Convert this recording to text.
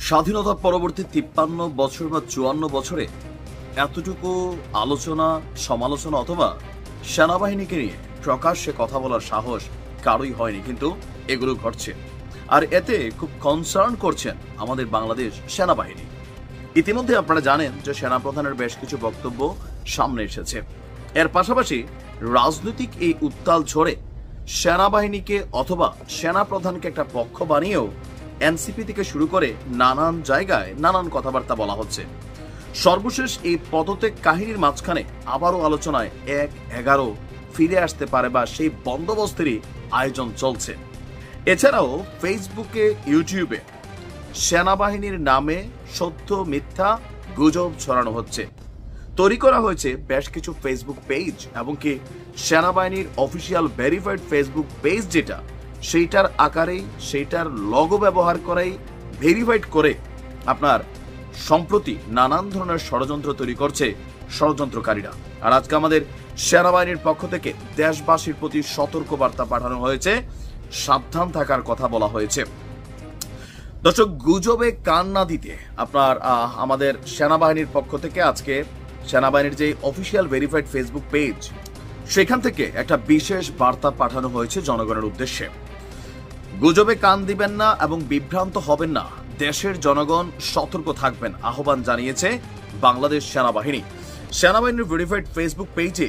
স্বাধীনতা পরবর্তী ৫৩ বছর বা ৫৪ বছরে এতটুকু আলোচনা সমালোচনা অথবা সেনাবাহিনীকে নিয়ে প্রকাশ্যে কথা বলার সাহস কারোই হয়নি, কিন্তু এগুলো ঘটছে। আর এতে খুব কনসার্ন করছেন আমাদের বাংলাদেশ সেনাবাহিনী। ইতিমধ্যে আপনারা জানেন যে সেনাপ্রধানের বেশ কিছু বক্তব্য সামনে এসেছে। এর পাশাপাশি রাজনৈতিক এই উত্তাল ঝড়ে সেনাবাহিনীকে অথবা সেনাপ্রধানকে একটা পক্ষ বানিয়েও এনসিপি থেকে শুরু করে নানান জায়গায় নানান কথাবার্তা বলা হচ্ছে। সর্বশেষ এই পদত্যাগ কাহিনীর মাঝখানে আবারও আলোচনায় ১-১১ ফিরে আসতে পারে বা সেই বন্দোবস্তেরই আয়োজন চলছে। এছাড়াও ফেসবুকে, ইউটিউবে সেনাবাহিনীর নামে সত্য মিথ্যা গুজব ছড়ানো হচ্ছে। তৈরি করা হয়েছে বেশ কিছু ফেসবুক পেজ, এবং কি সেনাবাহিনীর অফিসিয়াল ভেরিফাইড ফেসবুক পেজ যেটা, সেইটার আকারেই সেইটার লগো ব্যবহার করেই ভেরিফাইড করে আপনার সম্প্রতি নানান ধরনের ষড়যন্ত্র তৈরি করছে ষড়যন্ত্রকারীরা। আর আজকে আমাদের সেনাবাহিনীর পক্ষ থেকে দেশবাসীর প্রতি সতর্ক বার্তা পাঠানো হয়েছে, সাবধান থাকার কথা বলা হয়েছে। দর্শক, গুজবে কান না দিতে আপনার আমাদের সেনাবাহিনীর পক্ষ থেকে আজকে সেনাবাহিনীর যে অফিসিয়াল ভেরিফাইড ফেসবুক পেজ, সেখান থেকে একটা বিশেষ বার্তা পাঠানো হয়েছে জনগণের উদ্দেশ্যে। গুজবে কান দিবেন না এবং বিভ্রান্ত হবেন না, দেশের জনগণ সতর্ক থাকবেন আহ্বান জানিয়েছে বাংলাদেশ সেনাবাহিনী। সেনাবাহিনীর ভেরিফাইড ফেসবুক পেজে